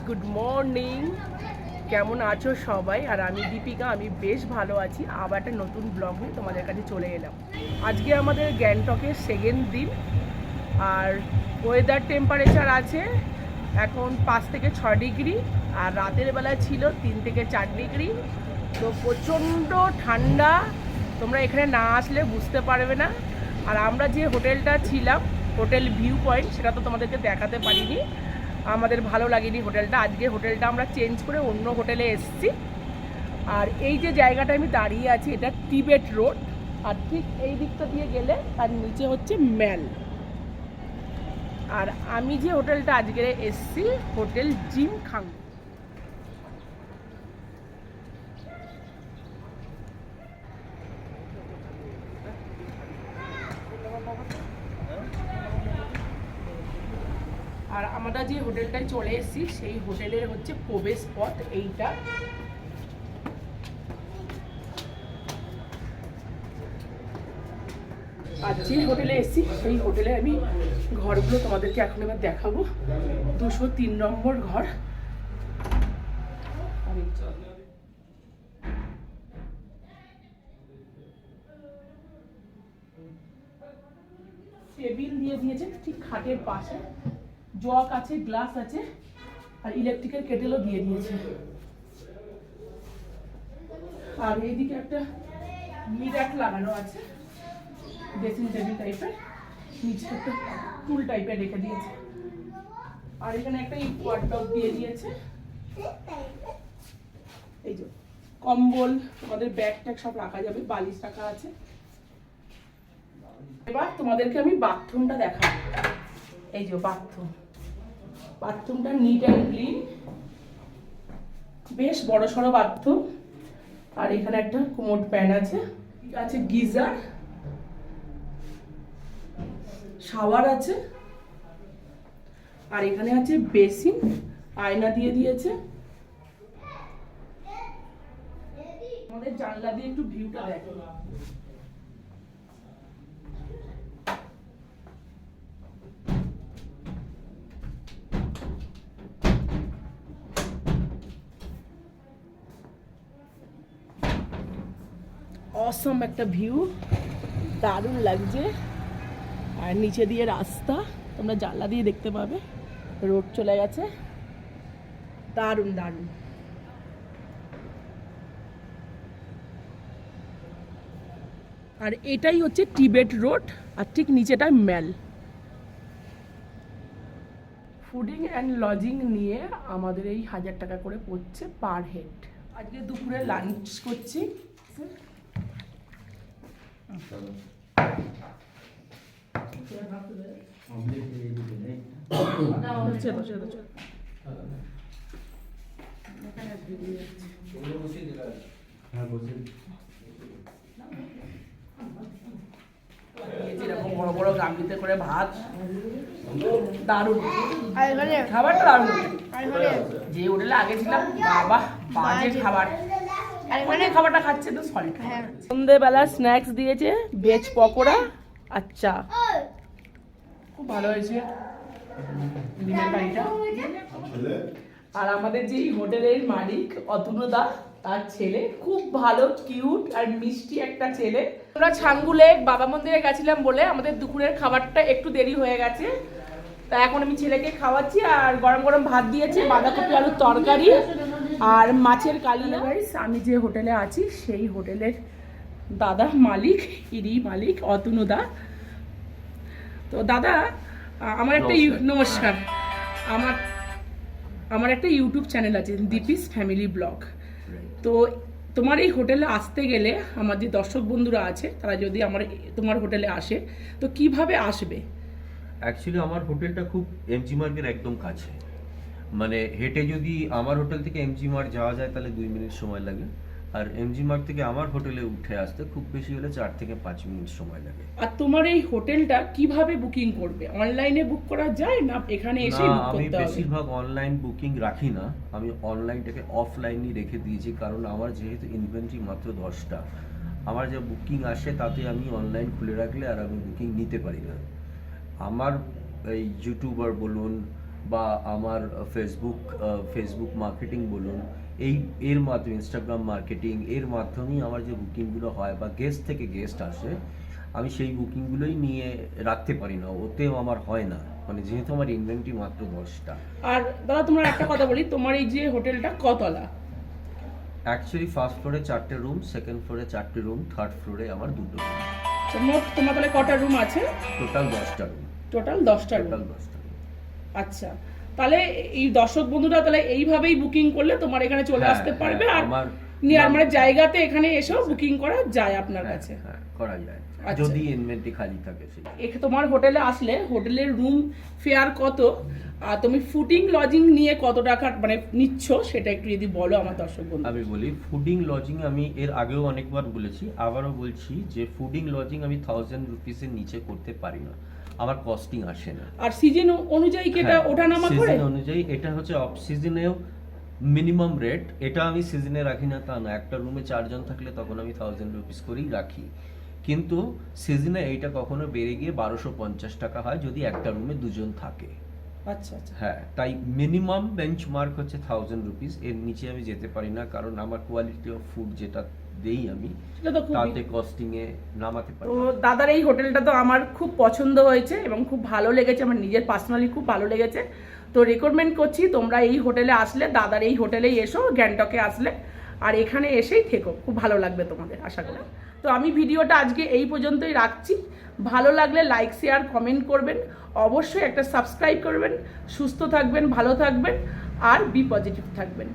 Good morning. কেমন আছো সবাই? আর আমি দীপিকা, আমি বেশ ভালো আছি। আবার একটা নতুন ব্লগ নিয়ে তোমাদের কাছে চলে এলাম। আজকে আমাদের গ্যাংটকের সেকেন্ড দিন, আর ওয়েদার টেম্পারেচার আছে এখন 5 থেকে 6 ডিগ্রি, আর রাতের বেলা ছিল 3 থেকে 4 ডিগ্রি। তো প্রচণ্ড ঠান্ডা, তোমরা এখানে না আসলে বুঝতে পারবে না। আর আমরা যে হোটেলটা ছিলাম, হোটেল ভিউ পয়েন্ট, সেটা তো তোমাদেরকে দেখাতে পারিনি, আমাদের ভালো লাগেনি হোটেলটা। আজকে হোটেলটা আমরা চেঞ্জ করে অন্য হোটেলে এসেছি। আর এই যে জায়গাটা আমি দাঁড়িয়ে আছি, এটা টিবেট রোড, আর ঠিক এই দিকটা দিয়ে গেলে তার নিচে হচ্ছে ম্যাল। আর আমি যে হোটেলটা আজকে এসেছি, হোটেল জিম খাং। আর আমরা যে হোটেলটায় চলে এসেছি, সেই হোটেলের হচ্ছে প্রবেশ পথ এইটা। আর যে হোটেলে এসেছি সেই হোটেলে আমি ঘরগুলো তোমাদেরকে এখন এবার দেখাবো। 203 নম্বর ঘর। টেবিল দিয়ে দিয়েছে ঠিক খাটের পাশে, জগ আছে, গ্লাস আছে, আর ইলেকট্রিক্যাল কেটেলও দিয়ে দিয়েছে। আর এইদিকে একটা মিরার লাগানো আছে, ড্রেসিং টেবিল টাইপের, নিচে একটা টুল টাইপের রেখে দিয়েছে। আর এখানে একটা ওয়ার্ডরোব দিয়ে দিয়েছে। এই যে কম্বল, তোমাদের ব্যাগ ট্যাগ সব রাখা যাবে, বালিশ রাখা আছে। এবার তোমাদেরকে আমি বাথরুমটা দেখাবো। এই যে বাথরুম, বাথরুমটা নিট অ্যান্ড ক্লিন, বেশ বড় সড়ো বাথরুম। আর এখানে একটা কোমোড প্যান আছে, আছে গিজার, শাওয়ার আছে, আর এখানে আছে বেসিন, আয়না দিয়ে দিয়েছে। আমাদের জানলা দিয়ে একটু ভিউটা দেখো। অসম একটা ভিউ, দারুণ লাগছে। আর নিচে দিয়ে রাস্তা, তোমরা জানলা দিয়ে দেখতে পাবে, রোড চলে গেছে, দারুণ দারুণ। আর এটাই হচ্ছে টিবেট রোড, আর ঠিক নিচেটা ম্যাল। ফুডিং অ্যান্ড লজিং নিয়ে আমাদের এই 1000 টাকা করে পড়ছে পার হেড। আজকে দুপুরে লাঞ্চ করছি। বড় বড় গামলিতে করে ভাত, দারুণ খাবারটা, দারুণ। যে হোটেলে আগে ছিলাম, বাবা বাজে খাবার, খাবারটা খাচ্ছে তো সলিড। সন্ধ্যেবেলা স্ন্যাক্স দিয়েছে, ভেজ পকোড়া, আচ্ছা খুব ভালো হয়েছে ডিমের কারিটা। আর আমাদের যে হোটেলের মালিক অতুলদা, তার ছেলে খুব ভালো, কিউট আর মিষ্টি একটা ছেলে। আমরা ছাঙ্গুলে বাবা মন্দিরে গেছিলাম বলে আমাদের দুপুরের খাবারটা একটু দেরি হয়ে গেছে, তা এখন আমি ছেলেকে খাওয়াচ্ছি। আর গরম গরম ভাত দিয়েছে, বাঁধাকপি আলুর তরকারি আর মাছের কালিয়া। গাইস, আমি যে হোটেলে আছি সেই হোটেলের দাদা মালিক, ইরি মালিক অতুনুদা। তো দাদা, আমার একটা নমস্কার, আমার একটা ইউটিউব চ্যানেল আছে, দীপিস ফ্যামিলি ব্লগ। তো তোমার এই হোটেলে আসতে গেলে আমার যে দর্শক বন্ধুরা আছে, তারা যদি তোমার হোটেলে আসে, তো কিভাবে আসবে? অ্যাকচুয়ালি আমার হোটেলটা খুব এমজি মার্গের একদম কাছে, মানে হেঁটে যদি আমার হোটেল থেকে এমজি মার্গ যাওয়া যায় তাহলে 2 মিনিট সময় লাগে, আর এমজি মার্গ থেকে আমার হোটেলে উঠে আসতে খুব বেশি হলে 4 থেকে 5 মিনিট সময় লাগে। আর তোমার এই হোটেলটা কিভাবে বুকিং করবে? অনলাইনে বুক করা যায় না এখানে এসে বুক করতে হবে? আমি বেশিরভাগ অনলাইন বুকিং রাখি না, আমি অনলাইনটাকে অফলাইনই রেখে দিয়েছি, কারণ আমার যেহেতু ইনভেন্টরি মাত্র 10টা, আমার যে বুকিং আসে তাতে আমি অনলাইন খুলে রাখলে আর আমি বুকিং নিতে পারি না। আমার এই ইউটিউবার বলুন বা আমার ফেসবুক মার্কেটিং বলুন, এর মাধ্যমে ইনস্টাগ্রাম মার্কেটিং এর মাধ্যমেই আমার যে বুকিংগুলো হয় বা গেস্ট থেকে গেস্ট আসে, আমি সেই বুকিংগুলোই নিয়ে রাখতে পারি না, ওতেও আমার হয় না, মানে যেহেতু আমার ইনভেন্টরি মাত্র 10টা। আর দাদা তোমার একটা কথা বলি, তোমার এই যে হোটেলটা কতলা? অ্যাকচুয়ালি ফার্স্ট ফ্লোরে 4টে রুম, সেকেন্ড ফ্লোরে 4টে রুম, থার্ড ফ্লোরে আমার 2টো রুম। মোট তোমার তাহলে কটা রুম আছে? টোটাল 10টা রুম। টোটাল 10টা রুম। টোটাল 10টা রুম। আচ্ছা, তাহলে এই দর্শক বন্ধুরা তাহলে এইভাবেই বুকিং করলে তোমার এখানে চলে আসতে পারবে, আর নিয়ার মানে জায়গাতে এখানে এসেও বুকিং করা যায় আপনার কাছে? হ্যাঁ, করা যায় আচ্ছা। যদি ইনভেন্টরি খালি থাকে। তোমার হোটেলে আসলে হোটেলের রুম ফেয়ার কত, আর তুমি ফুডিং লজিং নিয়ে কত টাকা মানে নিচ্ছ সেটা একটু যদি বলো আমার দর্শক বন্ধু। আমি বলি, ফুডিং লজিং আমি এর আগেও অনেকবার বলেছি, আবারও বলছি যে ফুডিং লজিং আমি 1000 রুপিসের নিচে করতে পারি না, আমার কস্টিং আসে না। আর সিজন অনুযায়ী কি এটা ওঠানামা করে? সিজন অনুযায়ী এটা হচ্ছে অফ সিজনেও মিনিমাম রেট, এটা আমি সিজনে রাখি না তা না, একটা রুমে 4 জন থাকলে তখন আমি 1000 রুপিস করেই রাখি, কিন্তু সিজনে এইটা কখনো বেড়ে গিয়ে 1250 টাকা হয় যদি একটা রুমে 2 জন থাকে। আচ্ছা আচ্ছা। হ্যাঁ, তাই মিনিমাম বেঞ্চমার্ক হচ্ছে 1000 রুপিস, এর নিচে আমি যেতে পারি না, কারণ আমার কোয়ালিটি অফ ফুড যেটা দেই আমি তাতে কস্টিং এ নামাতে পারি। তো দাদার এই হোটেলটা তো আমার খুব পছন্দ হয়েছে এবং খুব ভালো লেগেছে, আমার নিজের পার্সোনালি খুব ভালো লেগেছে। তো রেকমেন্ড করছি তোমরা এই হোটেলে আসলে, দাদার এই হোটেলেই এসো, গ্যাংটকে আসলে, আর এখানে এসেই থেকো, খুব ভালো লাগবে তোমাদের আশা করি। তো আমি ভিডিওটা আজকে এই পর্যন্তই রাখছি। ভালো লাগলে লাইক শেয়ার কমেন্ট করবেন, অবশ্যই একটা সাবস্ক্রাইব করবেন। সুস্থ থাকবেন, ভালো থাকবেন, আর বি পজিটিভ থাকবেন।